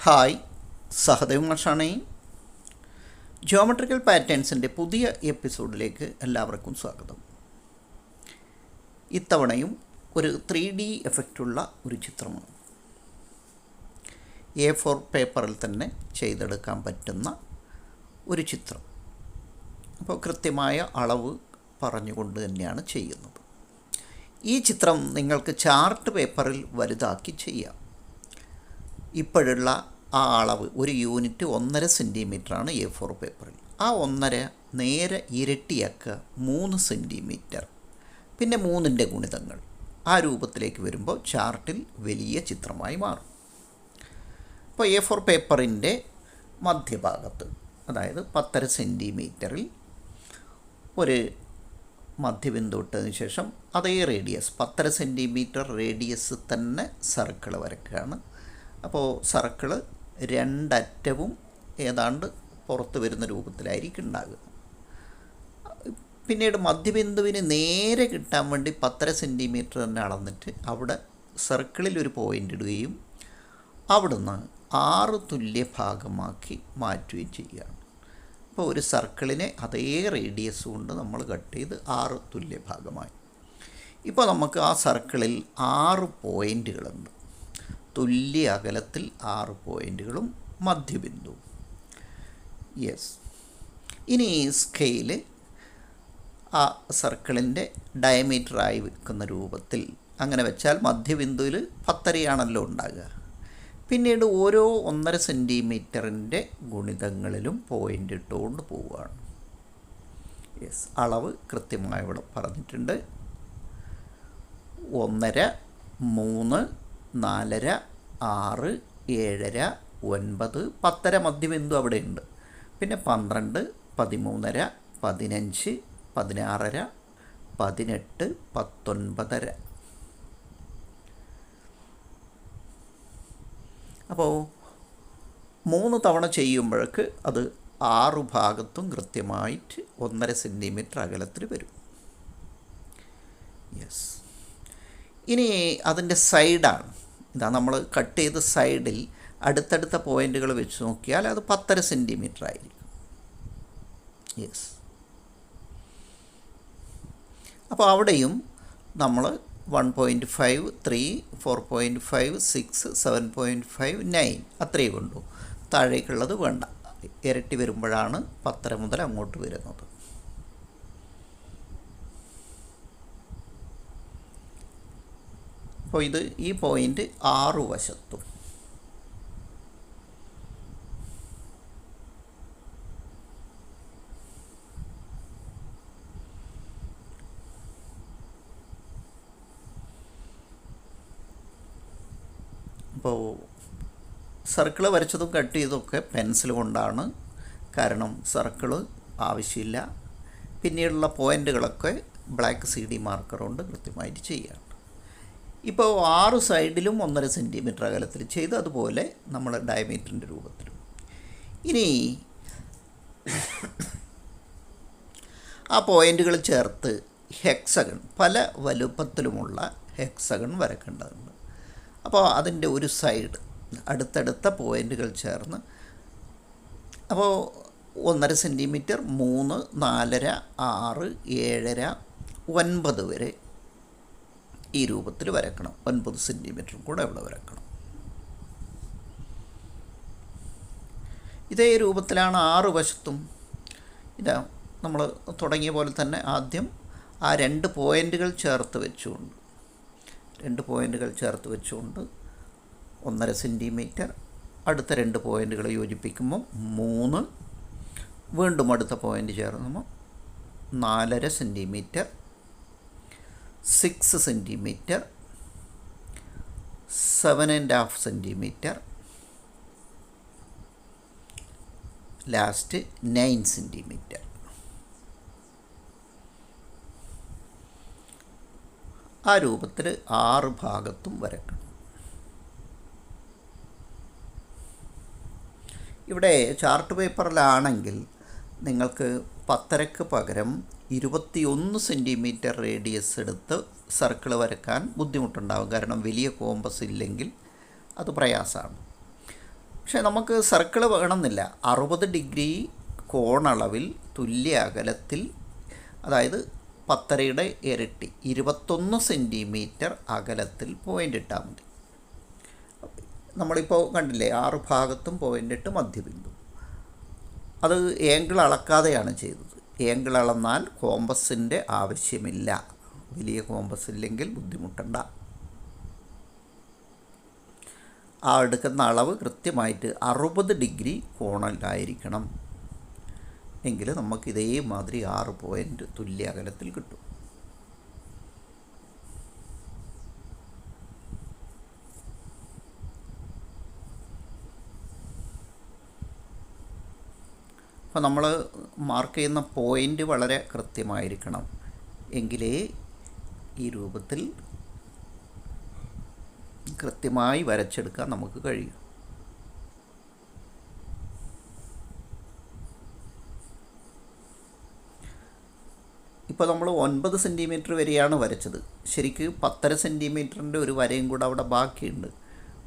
Hi, Sahadev മാഷാണേ. Geometrical പാറ്റേൺസിൻ്റെ പുതിയ എപ്പിസോഡിലേക്ക് എല്ലാവർക്കും സ്വാഗതം. ഇത്തവണയും ഒരു 3D എഫക്റ്റുള്ള ഒരു ചിത്രമാണ്. A4 പേപ്പറിൽ തന്നെ ചെയ്തെടുക്കാൻ പറ്റുന്ന ഒരു ചിത്രം. അപ്പോൾ കൃത്യമായ അളവ് പറഞ്ഞുകൊണ്ട് തന്നെയാണ് ചെയ്യുന്നത്. ഈ ചിത്രം നിങ്ങൾക്ക് ചാർട്ട് പേപ്പറിൽ വലുതാക്കി ചെയ്യാം. ഇപ്പോഴുള്ള ആ അളവ് ഒരു യൂണിറ്റ് 1.5 സെൻറ്റിമീറ്ററാണ് A4 പേപ്പറിൽ. ആ 1.5 നേരെ ഇരട്ടിയാക്കുക 3 സെൻറ്റിമീറ്റർ, പിന്നെ 3ൻ്റെ ഗുണിതങ്ങൾ. ആ രൂപത്തിലേക്ക് വരുമ്പോൾ ചാർട്ടിൽ വലിയ ചിത്രമായി മാറും. അപ്പോൾ A4 പേപ്പറിൻ്റെ മധ്യഭാഗത്ത്, അതായത് 10.5 സെൻറ്റിമീറ്ററിൽ ഒരു മധ്യബിന്ദു ഇട്ടതിന് ശേഷം അതേ റേഡിയസ് 10.5 സെൻറ്റിമീറ്റർ റേഡിയസ് തന്നെ സർക്കിൾ വരയ്ക്കുകയാണ്. അപ്പോൾ സർക്കിള് രണ്ടറ്റവും ഏതാണ്ട് പുറത്ത് വരുന്ന രൂപത്തിലായിരിക്കും ഉണ്ടാകുക. പിന്നീട് മധ്യബിന്ദുവിന് നേരെ കിട്ടാൻ വേണ്ടി 10.5 സെൻറ്റിമീറ്റർ തന്നെ അളന്നിട്ട് അവിടെ സർക്കിളിൽ ഒരു പോയിൻ്റ് ഇടുകയും അവിടുന്ന് 6 തുല്യ ഭാഗമാക്കി മാറ്റുകയും ചെയ്യുകയാണ്. അപ്പോൾ ഒരു സർക്കിളിനെ അതേ റേഡിയസ് കൊണ്ട് നമ്മൾ കട്ട് ചെയ്ത് 6 തുല്യ ഭാഗമായി. ഇപ്പോൾ നമുക്ക് ആ സർക്കിളിൽ 6 പോയിൻ്റുകളുണ്ട്. തുല്യ അകലത്തിൽ 6 പോയിൻ്റുകളും മധ്യബിന്ദുവും. യെസ്, ഇനി ഈ സ്കെയില് ആ സർക്കിളിൻ്റെ ഡയമീറ്ററായി വെക്കുന്ന രൂപത്തിൽ അങ്ങനെ വെച്ചാൽ മധ്യബിന്ദുവിൽ 10.5 ഉണ്ടാകുക. പിന്നീട് ഓരോ 1.5 സെൻറ്റിമീറ്ററിൻ്റെ ഗുണിതങ്ങളിലും പോയിൻ്റ് ഇട്ടുകൊണ്ട് പോവുകയാണ്. യെസ്, അളവ് കൃത്യമായി ഇവിടെ പറഞ്ഞിട്ടുണ്ട്. 1.5, 3, 4.5, 6, 7.5, 9, 10.5 മധ്യബിന്ദു അവിടെ ഉണ്ട്. പിന്നെ 12, 13.5, 15, 16.5, 18, 19.5. അപ്പോൾ 3 തവണ ചെയ്യുമ്പോഴേക്ക് അത് 6 ഭാഗത്തും കൃത്യമായിട്ട് 1.5 സെൻറ്റിമീറ്റർ അകലത്തിൽ വരും. യെസ്, ഇനി അതിൻ്റെ സൈഡാണ്. ഇതാ നമ്മൾ കട്ട് ചെയ്ത സൈഡിൽ അടുത്തടുത്ത പോയിൻ്റുകൾ വെച്ച് നോക്കിയാൽ അത് 10.5 സെൻറ്റിമീറ്റർ ആയിരിക്കും. യെസ്, അപ്പോൾ അവിടെയും നമ്മൾ 1.5, 3, 4.5, 6, 7.5, 9 അത്രയേ കൊണ്ടു. താഴേക്കുള്ളത് വേണ്ട. ഇരട്ടി വരുമ്പോഴാണ് 10.5 മുതൽ അങ്ങോട്ട് വരുന്നത്. അപ്പോൾ ഇത് ഈ പോയിൻ്റ് 6 വശത്തും. അപ്പോൾ സർക്കിള് വരച്ചതും കട്ട് ചെയ്തതൊക്കെ പെൻസിൽ കൊണ്ടാണ്. കാരണം സർക്കിള് ആവശ്യമില്ല. പിന്നീടുള്ള പോയിൻ്റുകളൊക്കെ ബ്ലാക്ക് CD മാർക്കർ കൊണ്ട് കൃത്യമായിട്ട് ചെയ്യുകയാണ്. ഇപ്പോൾ 6 സൈഡിലും 1.5 സെൻറ്റിമീറ്റർ അകലത്തിൽ ചെയ്ത് അതുപോലെ നമ്മൾ ഡയമീറ്ററിൻ്റെ രൂപത്തിലും. ഇനി ആ പോയിൻ്റുകൾ ചേർത്ത് ഹെക്സഗൺ, പല വലുപ്പത്തിലുമുള്ള ഹെക്സഗൺ വരക്കേണ്ടതുണ്ട്. അപ്പോൾ അതിൻ്റെ ഒരു സൈഡ് അടുത്തടുത്ത പോയിൻ്റുകൾ ചേർന്ന്, അപ്പോൾ 1.5 സെൻറ്റിമീറ്റർ, 3, 4.5, 6, 7.5, 9 വരെ ഈ രൂപത്തിൽ വരക്കണം. 9 സെൻറ്റിമീറ്ററും കൂടെ ഇവിടെ വരക്കണം. ഇതേ രൂപത്തിലാണ് 6 വശത്തും. ഇതാ നമ്മൾ തുടങ്ങിയ പോലെ തന്നെ ആദ്യം ആ 2 പോയിൻ്റുകൾ ചേർത്ത് വെച്ചുകൊണ്ട് 1.5 സെൻറ്റിമീറ്റർ, അടുത്ത 2 പോയിൻ്റുകൾ യോജിപ്പിക്കുമ്പോൾ 3, വീണ്ടും അടുത്ത പോയിൻ്റ് ചേർക്കുമ്പോൾ 4.5 centimetre, 6 centimetre, 7.5 centimetre, last 9 centimetre. ആ രൂപത്തിൽ 6 ഭാഗത്തും വരക്കണം. ഇവിടെ ചാർട്ട് പേപ്പറിലാണെങ്കിൽ നിങ്ങൾക്ക് 10.5ക്ക് പകരം 21 സെൻറ്റിമീറ്റർ റേഡിയസ് എടുത്ത് സർക്കിൾ വരക്കാൻ ബുദ്ധിമുട്ടുണ്ടാകും. കാരണം വലിയ കോമ്പസ് ഇല്ലെങ്കിൽ അത് പ്രയാസമാണ്. പക്ഷേ പക്ഷേ നമുക്ക് സർക്കിൾ വേണമെന്നില്ല. 60 ഡിഗ്രി കോണളവിൽ തുല്യ അകലത്തിൽ, അതായത് 10യുടെ ഇരട്ടി 21 സെൻറ്റിമീറ്റർ അകലത്തിൽ പോയിൻ്റ് ഇട്ടാൽ മതി. നമ്മളിപ്പോൾ കണ്ടില്ലേ 6 ഭാഗത്തും പോയിൻ്റ് ഇട്ട് മധ്യബിന്ദു. അത് ഏങ്കിൾ അളക്കാതെയാണ് ചെയ്തത്. ഏങ്കിൾ അളന്നാൽ കോമ്പസിൻ്റെ ആവശ്യമില്ല. വലിയ കോമ്പസ് ഇല്ലെങ്കിൽ ബുദ്ധിമുട്ടണ്ട. ആ എടുക്കുന്ന അളവ് കൃത്യമായിട്ട് 60 ഡിഗ്രി കോണിലായിരിക്കണം. എങ്കിൽ നമുക്ക് ഇതേമാതിരി 6 പോയിൻ്റ് തുല്യ അകലത്തിൽ കിട്ടും. അപ്പോൾ നമ്മൾ മാർക്ക് ചെയ്യുന്ന പോയിൻ്റ് വളരെ കൃത്യമായിരിക്കണം. എങ്കിലേ ഈ രൂപത്തിൽ കൃത്യമായി വരച്ചെടുക്കാൻ നമുക്ക് കഴിയും. ഇപ്പോൾ നമ്മൾ 9 സെൻറ്റിമീറ്റർ വരെയാണ് വരച്ചത്. ശരിക്ക് 10.5 സെൻറ്റിമീറ്ററിൻ്റെ ഒരു വരയും കൂടെ അവിടെ ബാക്കിയുണ്ട്.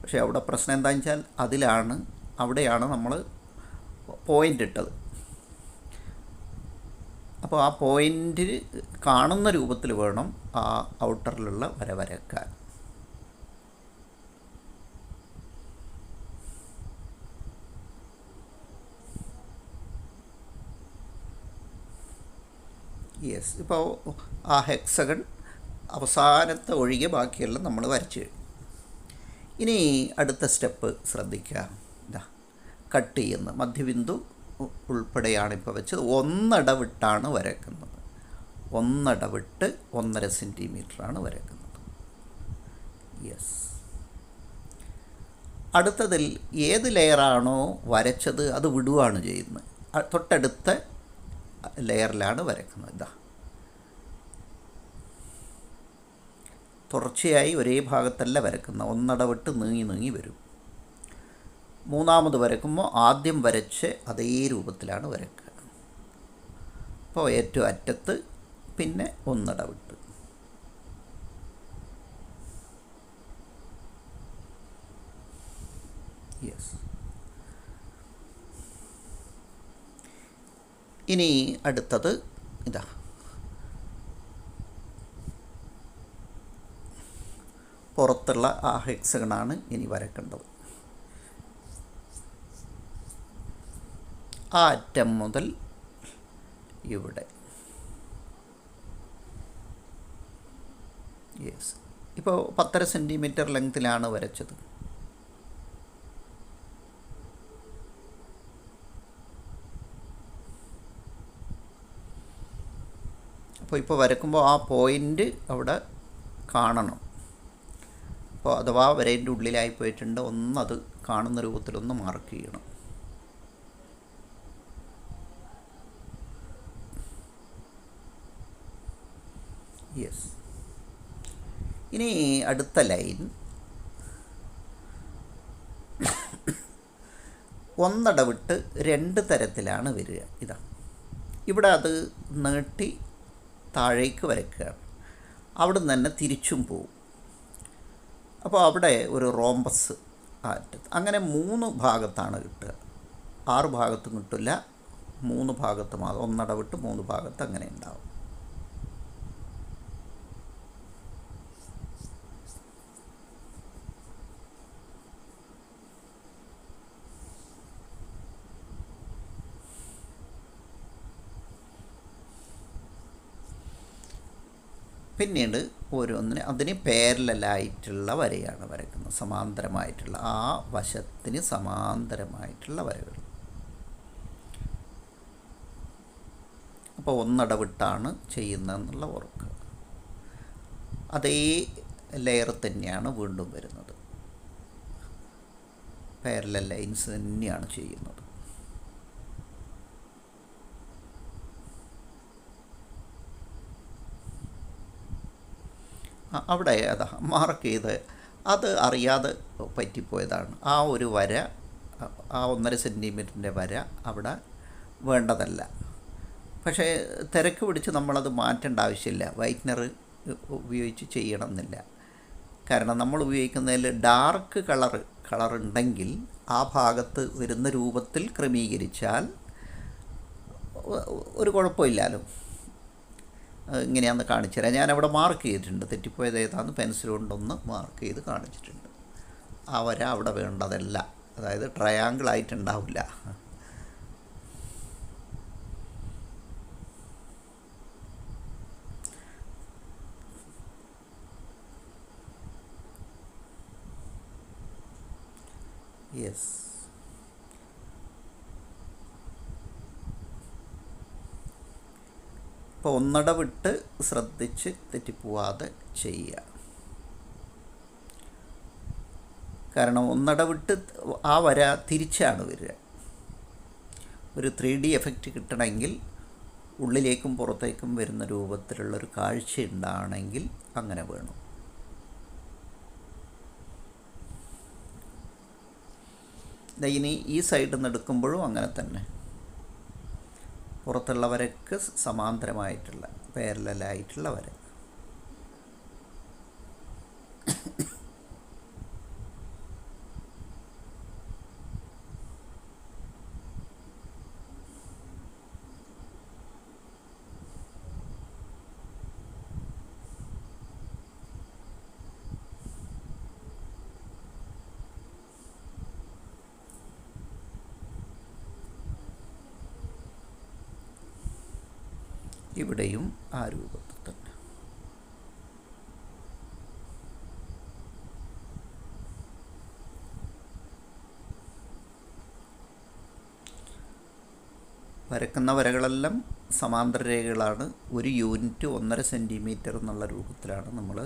പക്ഷേ അവിടെ പ്രശ്നം എന്താണെന്ന് വെച്ചാൽ അവിടെയാണ് നമ്മൾ പോയിൻ്റ് ഇട്ടത്. അപ്പോൾ ആ പോയിൻ്റ് കാണുന്ന രൂപത്തിൽ വേണം ആ ഔട്ടറിലുള്ള വര വരക്കാൻ. യെസ്, ഇപ്പോൾ ആ ഹെക്സഗൺ അവസാനത്തെ ഒഴികെ ബാക്കിയെല്ലാം നമ്മൾ വരച്ച് കഴിഞ്ഞു. ഇനി അടുത്ത സ്റ്റെപ്പ് ശ്രദ്ധിക്കുക. കട്ട് ചെയ്യുന്നത് മധ്യബിന്ദു ഉൾപ്പെടെയാണ് ഇപ്പോൾ വെച്ചത്. ഒന്നിടവിട്ടാണ് വരക്കുന്നത്. ഒന്നിടവിട്ട് 1.5 സെൻറ്റിമീറ്ററാണ് വരക്കുന്നത്. യെസ്. അടുത്തതിൽ ഏത് ലെയറാണോ വരച്ചത് അത് വിടുകയാണ് ചെയ്യുന്നത്. തൊട്ടടുത്ത ലെയറിലാണ് വരക്കുന്നത്. തുടർച്ചയായി ഒരേ ഭാഗത്തല്ല വരക്കുന്നത്. ഒന്നിടവിട്ട് നീങ്ങി വരും. മൂന്നാമത് വരയ്ക്കുമ്പോൾ ആദ്യം വരച്ച് അതേ രൂപത്തിലാണ് വരക്കുക. അപ്പോൾ ഏറ്റവും അറ്റത്ത് പിന്നെ ഒന്നിടവിട്ട്. യെസ്. ഇനി അടുത്തത് പുറത്തുള്ള ആ ഹെക്സഗണാണ് ഇനി വരക്കേണ്ടത്. ആ അറ്റം മുതൽ ഇവിടെ. യെസ്. ഇപ്പോൾ 10.5 സെൻറ്റിമീറ്റർ ലെങ്ത്തിലാണ് വരച്ചത്. അപ്പോൾ വരക്കുമ്പോൾ ആ പോയിൻ്റ് അവിടെ കാണണം. അപ്പോൾ അഥവാ വരേൻ്റെ ഉള്ളിലായി പോയിട്ടുണ്ട്, ഒന്നത് കാണുന്ന രൂപത്തിലൊന്ന് മാർക്ക് ചെയ്യണം. യെസ്. ഇനി അടുത്ത ലൈൻ ഒന്നിടവിട്ട് 2 തരത്തിലാണ് വരിക. ഇവിടെ അത് നീട്ടി താഴേക്ക് വരയ്ക്കുകയാണ്. അവിടെ നിന്ന് തന്നെ തിരിച്ചും പോവും. അപ്പോൾ അവിടെ ഒരു റോംബസ് അറ്റത്ത്. അങ്ങനെ 3 ഭാഗത്താണ് കിട്ടുക. 6 ഭാഗത്തും കിട്ടില്ല. 3 ഭാഗത്തും ഒന്നിടവിട്ട് 3 ഭാഗത്ത് അങ്ങനെ ഉണ്ടാവും. പിന്നീട് അതിന് പാരലലായിട്ടുള്ള വരയാണ് വരയ്ക്കുന്നത്. സമാന്തരമായിട്ടുള്ള ആ വശത്തിന് സമാന്തരമായിട്ടുള്ള വരകൾ. അപ്പോൾ ഒന്നിടവിട്ടാണ് ചെയ്യുന്നതെന്നുള്ള ഓർക്കുക. അതേ ലെയർ തന്നെയാണ് വീണ്ടും വരുന്നത്. പാരലൽ ലൈൻസ് തന്നെയാണ് ചെയ്യുന്നത്. അവിടെ മാർക്ക് ചെയ്ത് അത് അറിയാതെ പറ്റിപ്പോയതാണ്. ആ ഒരു വര, ആ 1.5 സെൻറ്റിമീറ്ററിൻ്റെ വര അവിടെ വേണ്ടതല്ല. പക്ഷേ തിരക്ക് പിടിച്ച് നമ്മളത് മാറ്റേണ്ട ആവശ്യമില്ല. വൈറ്റ്നർ ഉപയോഗിച്ച് ചെയ്യണമെന്നില്ല. കാരണം നമ്മൾ ഉപയോഗിക്കുന്നതിൽ ഡാർക്ക് കളറ് കളറുണ്ടെങ്കിൽ ആ ഭാഗത്ത് വരുന്ന രൂപത്തിൽ ക്രമീകരിച്ചാൽ ഒരു കുഴപ്പമില്ലല്ലോ. ഇങ്ങനെയാണെന്ന് കാണിച്ചു തരാം. ഞാനവിടെ മാർക്ക് ചെയ്തിട്ടുണ്ട്, തെറ്റിപ്പോയത് ഏതാണെന്ന് പെൻസിൽ കൊണ്ടൊന്ന് മാർക്ക് ചെയ്ത് കാണിച്ചിട്ടുണ്ട്. ആ വര അവിടെ വേണ്ടതല്ല, അതായത് ട്രയാങ്കിൾ ആയിട്ടുണ്ടാവില്ല. യെസ്, ഇപ്പോൾ ഒന്നട വിട്ട് ശ്രദ്ധിച്ച് തെറ്റിപ്പോവാതെ ചെയ്യുക. കാരണം ഒന്നട വിട്ട് ആ വര തിരിച്ചാണ് വരിക. ഒരു 3D എഫക്റ്റ് കിട്ടണമെങ്കിൽ ഉള്ളിലേക്കും പുറത്തേക്കും വരുന്ന രൂപത്തിലുള്ളൊരു കാഴ്ച ഉണ്ടാകണമെങ്കിൽ അങ്ങനെ വേണം. ഇനി ഈ സൈഡിൽ നിന്ന് എടുക്കുമ്പോഴും അങ്ങനെ തന്നെ, പുറത്തുള്ളവരൊക്കെ സമാന്തരമായിട്ടുള്ള പാരലലായിട്ടുള്ള വര. ഇവിടെയും ആ രൂപത്തിൽ തന്നെ. വരക്കുന്ന വരകളെല്ലാം സമാന്തര രേഖകളാണ്. ഒരു യൂണിറ്റ് 1.5 സെൻറ്റിമീറ്റർ എന്നുള്ള രൂപത്തിലാണ് നമ്മൾ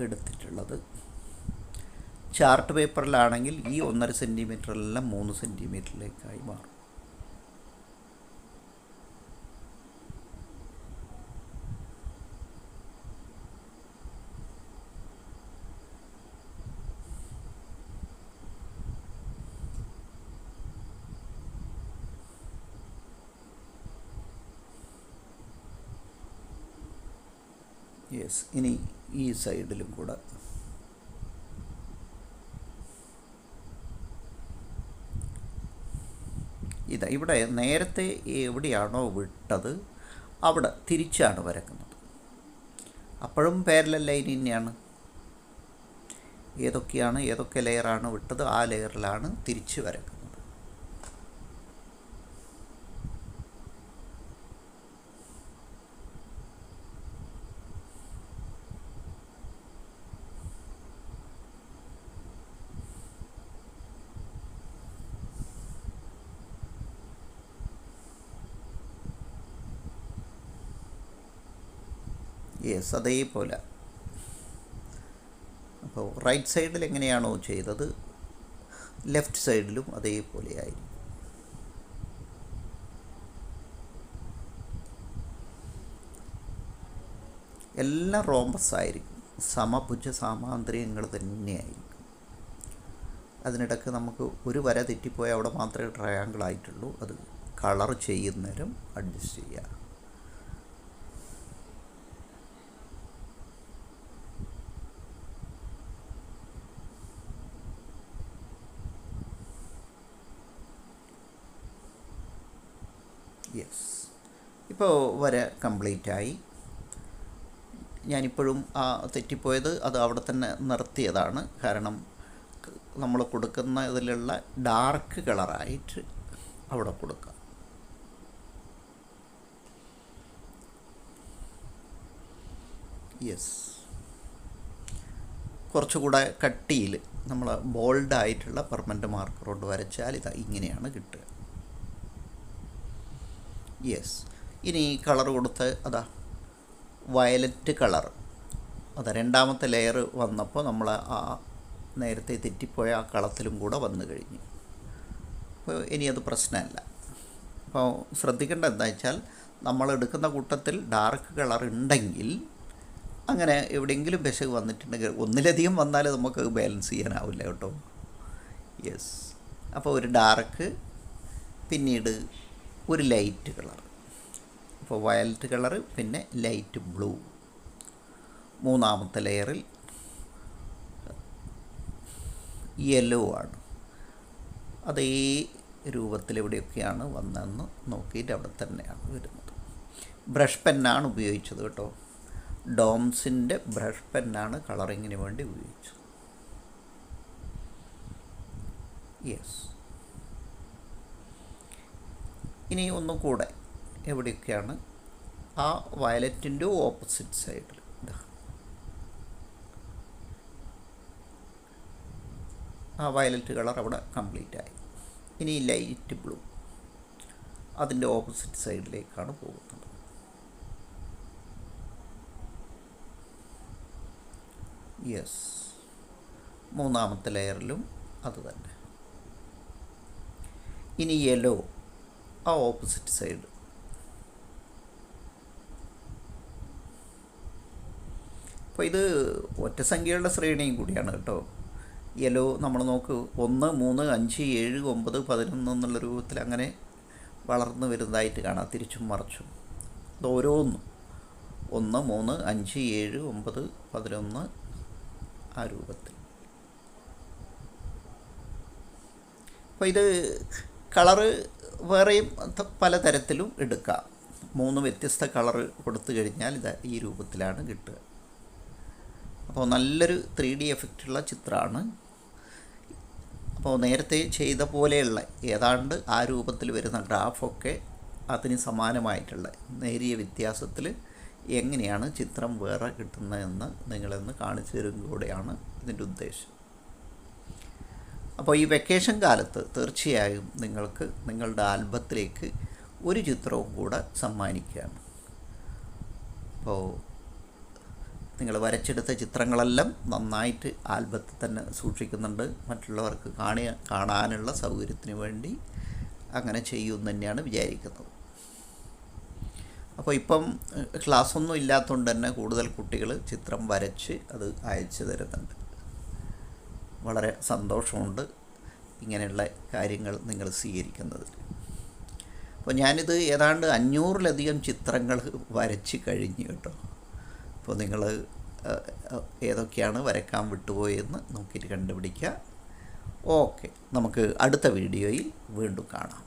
എടുത്തിട്ടുള്ളത്. ചാർട്ട് പേപ്പറിലാണെങ്കിൽ ഈ 1.5 സെൻറ്റിമീറ്ററെല്ലാം 3 സെൻറ്റിമീറ്ററിലേക്കായി മാറും. യെസ്, ഇനി ഈ സൈഡിലും കൂടെ ഇതാ, ഇവിടെ നേരത്തെ എവിടെയാണോ വിട്ടത് അവിടെ തിരിച്ചാണ് വരക്കുന്നത്. അപ്പോഴും പാരലൽ ലൈൻ തന്നെയാണ്. ഏതൊക്കെ ലെയറാണ് വിട്ടത് ആ ലെയറിലാണ് തിരിച്ച് വരക്കുന്നത്. യെസ്, അതേപോലെ. അപ്പോൾ റൈറ്റ് സൈഡിൽ എങ്ങനെയാണോ ചെയ്തത് ലെഫ്റ്റ് സൈഡിലും അതേപോലെ ആയിരിക്കും. എല്ലാം റോംബസ് ആയിരിക്കും, സമഭുജ സാമാന്തരികങ്ങൾ തന്നെയായിരിക്കും. അതിനിടയ്ക്ക് നമുക്ക് ഒരു വര തെറ്റിപ്പോയാൽ അവിടെ മാത്രമേ ട്രയാങ്കിൾ ആയിട്ടുള്ളൂ. അത് കളർ ചെയ്യുന്നേരം അഡ്ജസ്റ്റ് ചെയ്യുക. യെസ്, ഇപ്പോൾ വര കംപ്ലീറ്റായി. ഞാനിപ്പോഴും ആ തെറ്റിപ്പോയത് അത് അവിടെ തന്നെ നിർത്തിയതാണ്. കാരണം നമ്മൾ കൊടുക്കുന്ന ഇതിലുള്ള ഡാർക്ക് കളറായിട്ട് അവിടെ കൊടുക്കാം. യെസ്, കുറച്ചുകൂടെ കട്ടിയിൽ നമ്മൾ ബോൾഡായിട്ടുള്ള പെർമനൻ്റ് മാർക്കർ കൊണ്ട് വരച്ചാൽ ഇതാ ഇങ്ങനെയാണ് കിട്ടുക. യെസ്, ഇനി കളർ കൊടുത്ത് അതാ വയലറ്റ് കളർ, അതാ രണ്ടാമത്തെ ലെയർ വന്നപ്പോൾ നമ്മൾ ആ നേരത്തെ തെറ്റിപ്പോയ ആ കളത്തിലും കൂടെ വന്നു കഴിഞ്ഞു. അപ്പോൾ ഇനി അത് പ്രശ്നമല്ല. അപ്പോൾ ശ്രദ്ധിക്കേണ്ടത് എന്താ വെച്ചാൽ നമ്മൾ എടുക്കുന്ന കൂട്ടത്തിൽ ഡാർക്ക് കളർ ഉണ്ടെങ്കിൽ, അങ്ങനെ എവിടെയെങ്കിലും പിശക് വന്നിട്ടുണ്ടെങ്കിൽ, ഒന്നിലധികം വന്നാൽ നമുക്ക് ബാലൻസ് ചെയ്യാനാവില്ല കേട്ടോ. യെസ്, അപ്പോൾ ഒരു ഡാർക്ക്, പിന്നീട് ഒരു ലൈറ്റ് കളർ, അപ്പോൾ വയലറ്റ് കളറ്, പിന്നെ ലൈറ്റ് ബ്ലൂ. മൂന്നാമത്തെ ലെയറിൽ യെല്ലോ ആണ്. അതേ രൂപത്തിൽ എവിടെയൊക്കെയാണ് വന്നതെന്ന് നോക്കിയിട്ട് അവിടെ തന്നെയാണ് വരുന്നത്. ബ്രഷ് പെന്നാണ് ഉപയോഗിച്ചത് കേട്ടോ. ഡോംസിൻ്റെ ബ്രഷ് പെന്നാണ് കളറിങ്ങിന് വേണ്ടി ഉപയോഗിച്ചത്. യെസ്. ഇനി ഒന്നും കൂടെ എവിടെയൊക്കെയാണ് ആ വയലറ്റിൻ്റെ ഓപ്പോസിറ്റ് സൈഡിൽ ആ വയലറ്റ് കളർ അവിടെ കംപ്ലീറ്റ് ആയി. ഇനി ലൈറ്റ് ബ്ലൂ അതിൻ്റെ ഓപ്പോസിറ്റ് സൈഡിലേക്കാണ് പോകുന്നത്. യെസ്. മൂന്നാമത്തെ ലെയറിലും അത് തന്നെ. ഇനി യെല്ലോ ആ ഓപ്പോസിറ്റ് സൈഡ്. അപ്പോൾ ഇത് ഒറ്റസംഖ്യകളുടെ ശ്രേണിയും കൂടിയാണ് കേട്ടോ. യെല്ലോ നമ്മൾ നോക്ക് 1, 3, 5, 7, 9, 11 എന്നുള്ള രൂപത്തിൽ അങ്ങനെ വളർന്നു വരുന്നതായിട്ട് കാണാം, തിരിച്ചും മറിച്ചും. അത് ഓരോന്നും 1, 3, 5, 7, 9, 11 ആ രൂപത്തിൽ. അപ്പോൾ ഇത് കളറ് വേറെയും പലതരത്തിലും എടുക്കാം. 3 വ്യത്യസ്ത കളറ് കൊടുത്തു കഴിഞ്ഞാൽ ഇത് ഈ രൂപത്തിലാണ് കിട്ടുക. അപ്പോൾ നല്ലൊരു 3D എഫക്റ്റുള്ള ചിത്രമാണ്. അപ്പോൾ നേരത്തെ ചെയ്ത പോലെയുള്ള ഏതാണ്ട് ആ രൂപത്തിൽ വരുന്ന ഗ്രാഫൊക്കെ അതിന് സമാനമായിട്ടുള്ള നേരിയ വ്യത്യാസത്തിൽ എങ്ങനെയാണ് ചിത്രം വേറെ കിട്ടുന്നതെന്ന് നിങ്ങളെന്ന് കാണിച്ചു തരും കൂടെയാണ് ഇതിൻ്റെ ഉദ്ദേശം. അപ്പോൾ ഈ വെക്കേഷൻ കാലത്ത് തീർച്ചയായും നിങ്ങൾക്ക് നിങ്ങളുടെ ആൽബത്തിലേക്ക് ഒരു ചിത്രവും കൂടെ സമ്മാനിക്കുകയാണ്. അപ്പോൾ നിങ്ങൾ വരച്ചെടുത്ത ചിത്രങ്ങളെല്ലാം നന്നായിട്ട് ആൽബത്തിൽ തന്നെ സൂക്ഷിക്കുന്നുണ്ട്. മറ്റുള്ളവർക്ക് കാണാനുള്ള സൗകര്യത്തിന് വേണ്ടി അങ്ങനെ ചെയ്യുമെന്ന് തന്നെയാണ് വിചാരിക്കുന്നത്. അപ്പോൾ ഇപ്പം ക്ലാസ്സൊന്നും ഇല്ലാത്തതുകൊണ്ട് തന്നെ കൂടുതൽ കുട്ടികൾ ചിത്രം വരച്ച് അത് അയച്ചു തരുന്നുണ്ട്. വളരെ സന്തോഷമുണ്ട് ഇങ്ങനെയുള്ള കാര്യങ്ങൾ നിങ്ങൾ സ്വീകരിക്കുന്നതിൽ. അപ്പോൾ ഞാനിത് ഏതാണ്ട് 500-ലധികം ചിത്രങ്ങൾ വരച്ച് കഴിഞ്ഞു കേട്ടോ. അപ്പോൾ നിങ്ങൾ ഏതൊക്കെയാണ് വരയ്ക്കാൻ വിട്ടുപോയെന്ന് നോക്കിയിട്ട് കണ്ടുപിടിക്കുക. ഓക്കെ, നമുക്ക് അടുത്ത വീഡിയോയിൽ വീണ്ടും കാണാം.